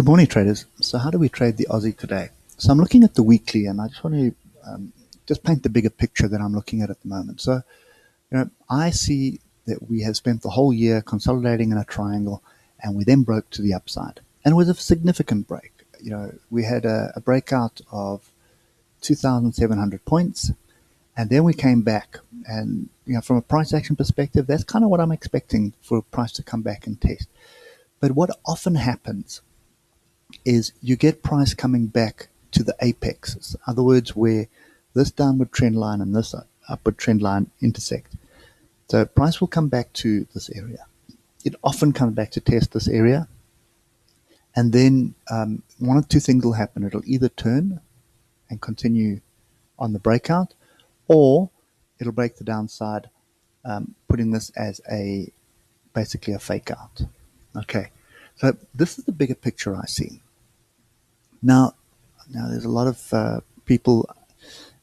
Good morning, traders. So how do we trade the Aussie today? So I'm looking at the weekly, and I just want to just paint the bigger picture that I'm looking at the moment. So, I see that we have spent the whole year consolidating in a triangle, and we then broke to the upside. And it was a significant break. We had a breakout of 2,700 points, and then we came back. And, from a price action perspective, that's kind of what I'm expecting for a price to come back and test. But what often happens is you get price coming back to the apex. In other words, where this downward trend line and this upward trend line intersect. So price will come back to this area. It often comes back to test this area. And then one of two things will happen. It'll either turn and continue on the breakout, or it'll break the downside, putting this as basically a fake out. Okay, so this is the bigger picture I see. Now there's a lot of people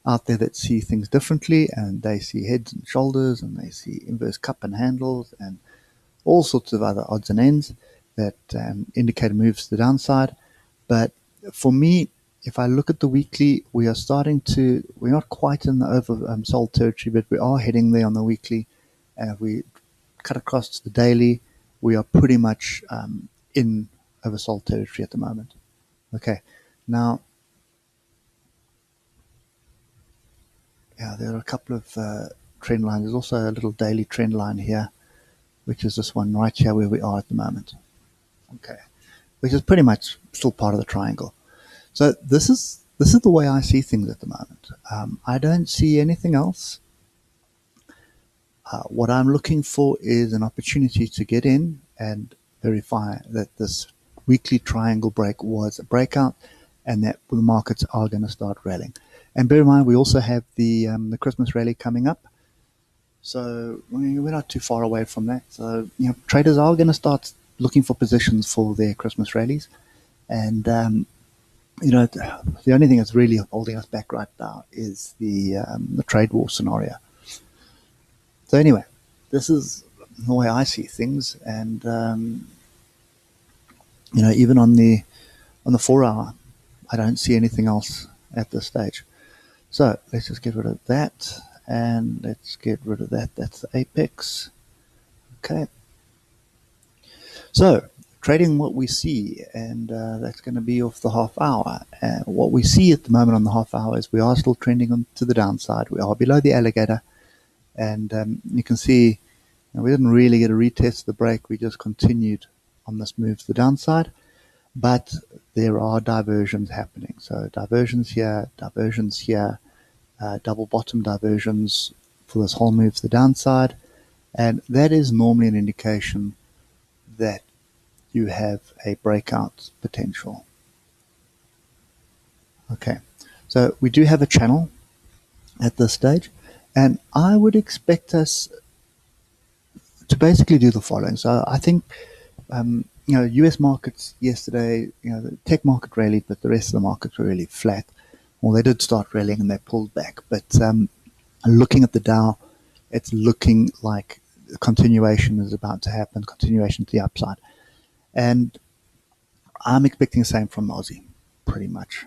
out there that see things differently, and they see heads and shoulders, and they see inverse cup and handles, and all sorts of other odds and ends that indicate moves to the downside. But for me, if I look at the weekly, we're not quite in the oversold territory, but we are heading there on the weekly. And if we cut across to the daily, we are pretty much in oversold territory at the moment. Okay, now, there are a couple of trend lines. There's also a little daily trend line here, which is this one right here where we are at the moment. Okay, which is pretty much still part of the triangle. So this is the way I see things at the moment. I don't see anything else. What I'm looking for is an opportunity to get in and verify that this weekly triangle break was a breakout, and that the markets are going to start rallying. And bear in mind, we also have the Christmas rally coming up. So we're not too far away from that. So traders are going to start looking for positions for their Christmas rallies. And the only thing that's really holding us back right now is the trade war scenario. So anyway, this is the way I see things. And even on the 4 hour, I don't see anything else at this stage. So let's just get rid of that, and let's get rid of that. That's the apex. Okay. So trading what we see, and that's going to be off the half hour. And what we see at the moment on the half hour is we are still trending on to the downside. We are below the alligator, and you can see we didn't really get a retest of the break. We just continued on this move to the downside. But there are diversions happening. So diversions here, double bottom diversions for this whole move to the downside. And that is normally an indication that you have a breakout potential. Okay, so we do have a channel at this stage, and I would expect us to basically do the following. So I think US markets yesterday, the tech market rallied, but the rest of the markets were really flat. Well, they did start rallying and they pulled back. But looking at the Dow, it's looking like continuation is about to happen, continuation to the upside. And I'm expecting the same from Aussie, pretty much.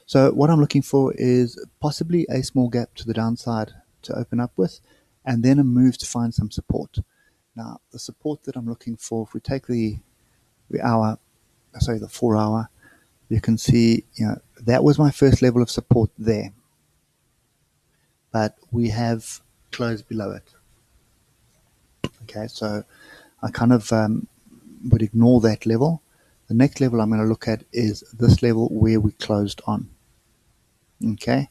So what I'm looking for is possibly a small gap to the downside to open up with, and then a move to find some support. Now, the support that I'm looking for, if we take the 4 hour, you can see, that was my first level of support there. But we have closed below it. Okay, so I kind of would ignore that level. The next level I'm going to look at is this level where we closed on. Okay,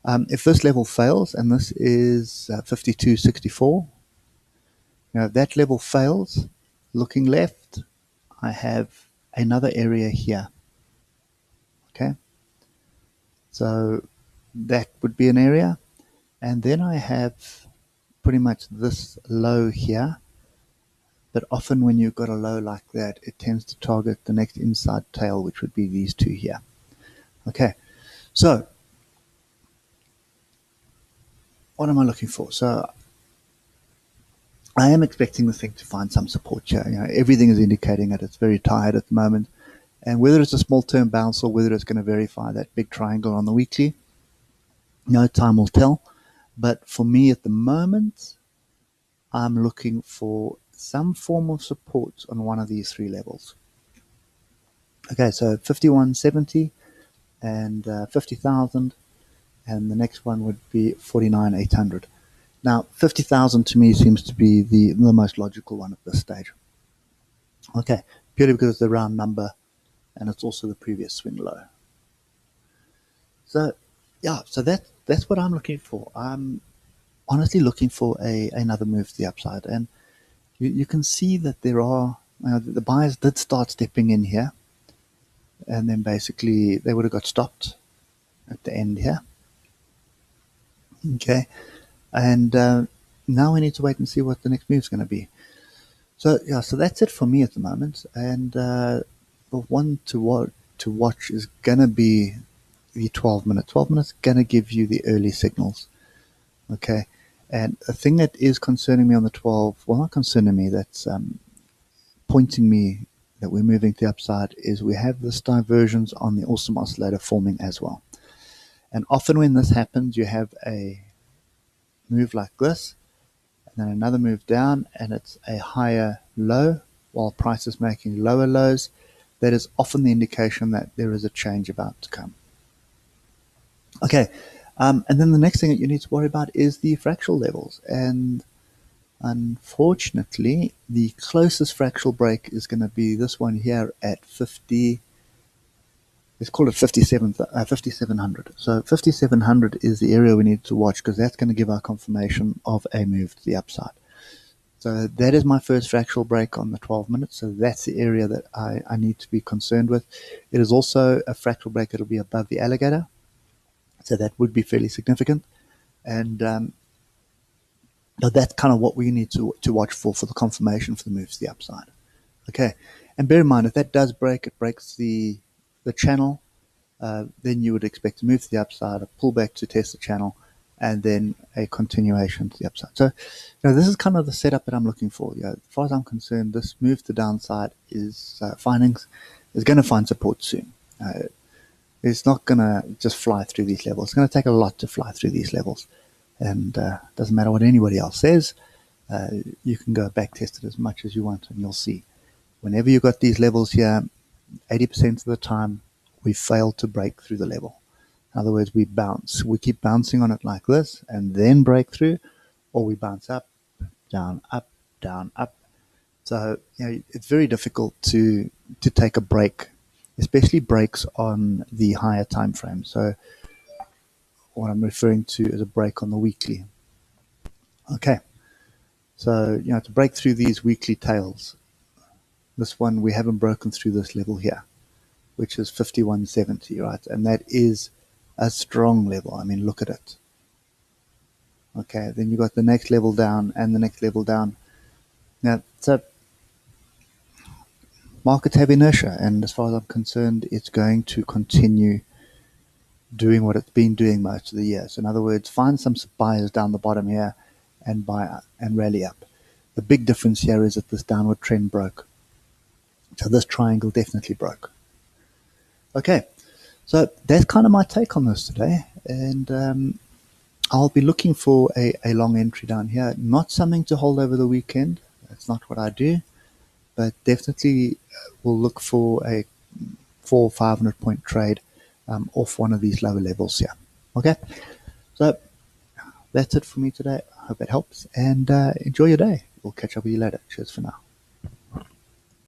if this level fails, and this is 52.64, if that level fails, looking left, I have another area here. Okay, so that would be an area, and then I have pretty much this low here. But often when you've got a low like that, it tends to target the next inside tail, which would be these two here. Okay, so what am I looking for? So I am expecting the thing to find some support here. Everything is indicating that it's very tired at the moment. And whether it's a small term bounce or whether it's going to verify that big triangle on the weekly, no, time will tell. But for me at the moment, I'm looking for some form of support on one of these three levels. Okay, so 5170 and 50,000, and the next one would be 49,800. Now, 50,000 to me seems to be the most logical one at this stage. Okay, purely because it's the round number and it's also the previous swing low. So, yeah, so that's what I'm looking for. I'm honestly looking for another move to the upside, and you can see that there are the buyers did start stepping in here, and then basically they would have got stopped at the end here. Okay, and now we need to wait and see what the next move is going to be. So yeah, so that's it for me at the moment, and the one to watch is going to be the 12 minute. 12 minutes going to give you the early signals. Okay, and a thing that is concerning me on the 12, well, not concerning me, that's pointing me that we're moving to the upside, is we have this divergence on the awesome oscillator forming as well. And often when this happens, you have a move like this, and then another move down, and it's a higher low while price is making lower lows. That is often the indication that there is a change about to come. Okay, and then the next thing that you need to worry about is the fractional levels. And unfortunately, the closest fractional break is going to be this one here at 50. Let's call it 5,700. So 5,700 is the area we need to watch, because that's going to give our confirmation of a move to the upside. So that is my first fractional break on the 12 minutes. So that's the area that I need to be concerned with. It is also a fractional break that will be above the alligator. So that would be fairly significant. And that's kind of what we need to watch for the confirmation for the move to the upside. Okay. And bear in mind, if that does break, it breaks the channel, then you would expect to move to the upside, a pullback to test the channel, and then a continuation to the upside. So, this is kind of the setup that I'm looking for. As far as I'm concerned, this move to the downside is going to find support soon. It's not going to just fly through these levels. It's going to take a lot to fly through these levels, and it doesn't matter what anybody else says. You can go back test it as much as you want, and you'll see. Whenever you've got these levels here, 80% of the time, we fail to break through the level. In other words, we bounce. We keep bouncing on it like this and then break through, or we bounce up, down, up, down, up. So, it's very difficult to take a break, especially breaks on the higher time frame. So what I'm referring to is a break on the weekly. Okay. So, to break through these weekly tails, this one, we haven't broken through this level here, which is 5170, right? And that is a strong level. I mean, look at it. Okay, then you got the next level down and the next level down. Now, so markets have inertia, and as far as I'm concerned, it's going to continue doing what it's been doing most of the year. So in other words, find some buyers down the bottom here and buy up and rally up. The big difference here is that this downward trend broke. So this triangle definitely broke. Okay, so that's kind of my take on this today, and I'll be looking for a long entry down here. Not something to hold over the weekend. That's not what I do, but definitely we'll look for a 400 or 500 point trade off one of these lower levels here. Okay, so that's it for me today. I hope it helps, and enjoy your day. We'll catch up with you later. Cheers for now.